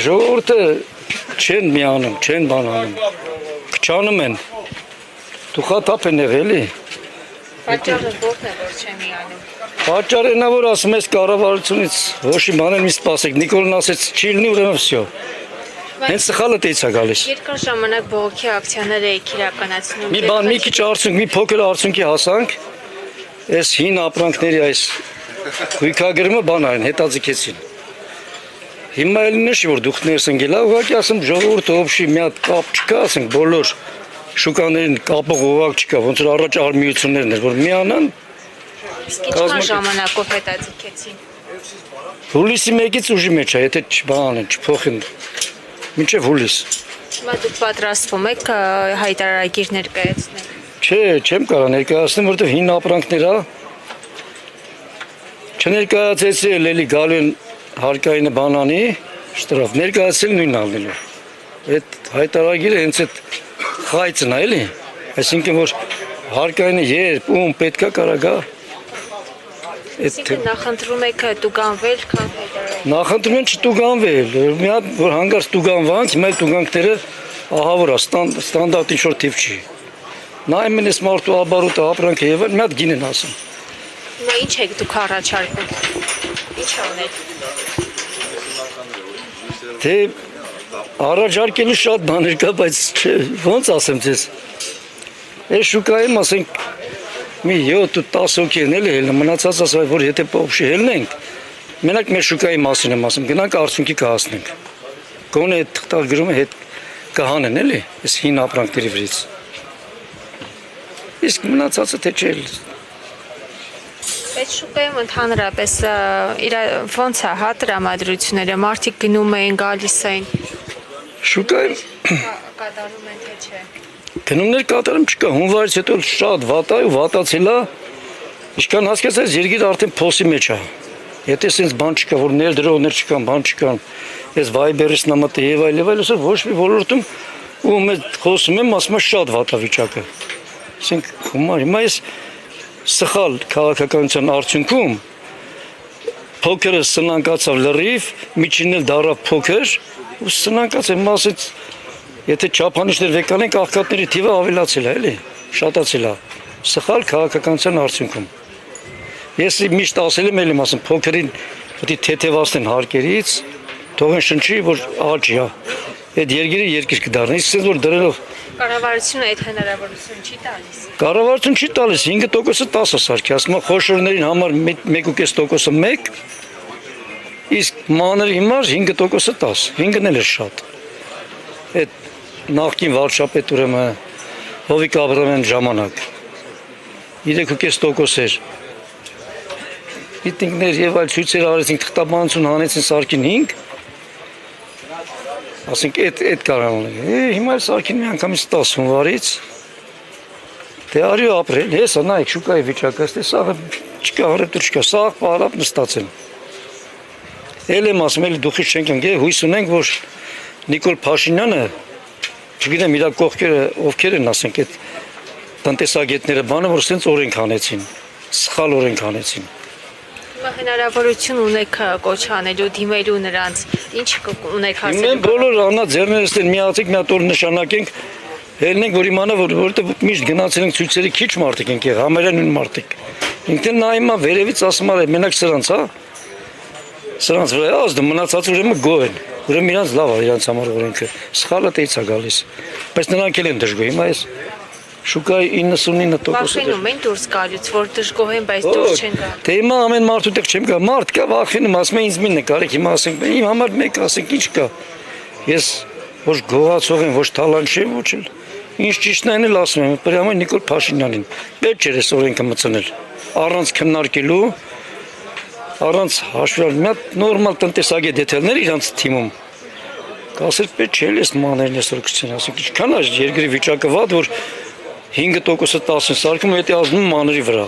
ժողովուրդը չեն միանում, չեն բանանում։ Քչանում են։ Դուխաթափ են եղել էլի։ Պատճառը որն է, որ չեն միանում։ Պատճառը նա որ ասում ես կառավարությունից ոչ մի բան մի սպասեք։ Նիկոլն ասեց չի լինի ուրեմն վсё։ Հենց սխալը տեից է գալիս։ Երկար ժամանակ բողոքի ակցիաներ եք իրականացնում։ Մի բան, մի քիչ արդյունք, մի փոքր արդյունքի հասանք։ Այս հին ապրանքների այս գույքագրումը բան այն հետաձգեցին։ Հիմա էլ նշի որ դուք ներս ընկել, ուղղակի ասում ժողովուրդը օբշի մի հատ կապ չկա, ասենք բոլոր շուկաներին կապող ուղղակ չկա, ոնց որ առաջ արմիություններն էր, որ միանան։ Իսկ ինչքան ժամանակով հետաձգեցին։ Հուլիսի 1-ից ուժի մեջ է, եթե չբանեն, չփոխեն։ Մինչև հուլիս։ Հիմա դուք պատրաստվում եք հայտարարագիր ներկայացնել։ Չէ, չեմ կարող ներկայացնել, որովհետև հին ապրանքներ է։ Չներկայացեցի էլի գալու են հարկայինը բանանի, շտրաֆ ներկայացել նույնն ալնելու։ Այդ հայտարարագիրը հենց այդ խայծն է, էլի։ Այսինքն որ հարկայինը երբ ում պետքա կարա գա։ Այսինքն նախընտրում եք տուգանվել, քան հայտարարել։ Նախընտրում են չտուգանվել, մի հատ որ հանգարց տուգանվանք, հիմա տուգանքները ահա որ ստանդարտ ինչ-որ թիվ չի։ Նայում են այս մարդու աբարուտը ապրանքը եւ մի հատ գին են ասում։ Հիմա ինչ եք դուք առաջարկում։ Ինչ անեք։ Թե առաջարկելու շատ բաներ կա, բայց ոնց ասեմ ձեզ։ Այս շուկայում ասենք մի 7-10 հոգի են էլի հելն, մնացած ասում որ եթե փոխշի հելնենք, մենակ մեր շուկայի մասին եմ ասում, գնանք արդյունքի կհասնենք։ Գոնե այդ թղթագրումը հետ կհանեն էլի, այս հին ապրանքների վրից։ Իսկ մնացածը թե չէ։ Այդ շուկայում ընդհանրապես ոնց է հա տրամադրությունները, մարդիկ գնում են, գալիս են։ Շուկայում կատարում են թե չէ։ գնումներ կատարում չկա, հունվարից հետո շատ վատ է ու վատացել է։ Ինչքան հասկացած երկիրը արդեն փոսի մեջ է։ Եթե sense բան չկա, որ ներդրողներ չկան, բան չկան, այս Viber-ից նամատը եւ այլ, ոչ մի ոլորտում ու մեծ խոսում եմ, ասում եմ շատ վատ է վիճակը։ Ասենք հիմա այս սխալ քաղաքականության արդյունքում փոքրը սնանկացավ լրիվ, միջինն էլ դառավ փոքր ու սնանկացավ մասից եթե չափանիշներ վեկանենք աղքատների թիվը ավելացել է, էլի, շատացել է։ Սխալ քաղաքականության արդյունքում։ Ես միշտ ասել եմ էլի ասում փոքրին պետք է թեթևացնեն հարկերից, թողեն շնչի, որ աճի է։ Այդ երկիրը երկիր կդառնա, իսկ ասես որ դրելով Կառավարությունը այդ հնարավորություն չի տալիս։ Կառավարություն չի տալիս 5%-ը 10 սարքի, ասում եմ խոշորներին համար 1.5%-ը 1, իսկ մանրի հիմար 5%-ը 10, 5-ն էլ է շատ։ Այդ նախկին վարչապետ ուրեմն Հովիկ Աբրամյան ժամանակ 3.5% էր։ Միտինգներ եւ այլ ցույցեր արեցին, թղթաբանություն հանեցին սարքին 5, ասենք այդ կարող է։ Հիմա սարքին մի անգամից 10 հունվարից դե արի ապրել, հեսա նայեք շուկայի վիճակը, սաղը չկա, հարևտուր չկա, սաղ պարապ նստած են։ Էլ եմ ասում, էլի դուխից չենք ընկել, հույս ունենք, որ Նիկոլ Փաշինյանը, չգիտեմ իր կողքերը ովքեր են, ասենք այդ տնտեսագետները բանը, որ սենց օրենք հանեցին, սխալ օրենք հանեցին։ Հիմա հնարավորություն ունեք կոչ անելու, դիմելու նրանց, ինչ ունեք ասելու։ Մենք բոլոր անա ձեռներս են միացեք, մի հատ օր նշանակենք, հելնենք, որ իմանա, որովհետև միշտ գնացել ենք ցույցերի քիչ մարդիկ ենք եղել, համարյա նույն մարդիկ։ Ինքն նայում է վերևից ասում է, մենակ սրանց, հա։ Սրանց վրա ազդում մնացած ուրեմն գոհ են։ Ուրեմն իրանց լավ է իրանց համար օրենքը։ Սխալը տեից է գալիս։ Բայց նրանք էլ են դժգոհ։ Հիմա այս շուկայի 99%-ը վախենում են դուրս գալուց, որ դժգոհ են, բայց դուրս չեն գալու։ Դե հիմա ամեն մարդու տեղ չեմ գա։ Մարդ կա վախենում, ասում են ինձ մին նկարեք, հիմա ասենք իմ համար մեկ ասենք ինչ կա։ Ես ոչ գողացող եմ, ոչ թալան չեմ, ոչ էլ։ Ինչ ճիշտն այն էլ ասում եմ, պրյամը Նիկոլ Փաշինյանին։ Պետք չէր այս օրենքը մտցնել։ Առանց քննարկելու, առանց հաշվելու, մի հատ նորմալ տնտեսագետ դետելներ իրանց թիմում։ Կասել պետք չէ այս մաներն այսօր գցեն, ասենք ինչքան է երկրի վիճակը վատ, որ 5%-ը 10 սարքում, եթե ազդում մանրի վրա։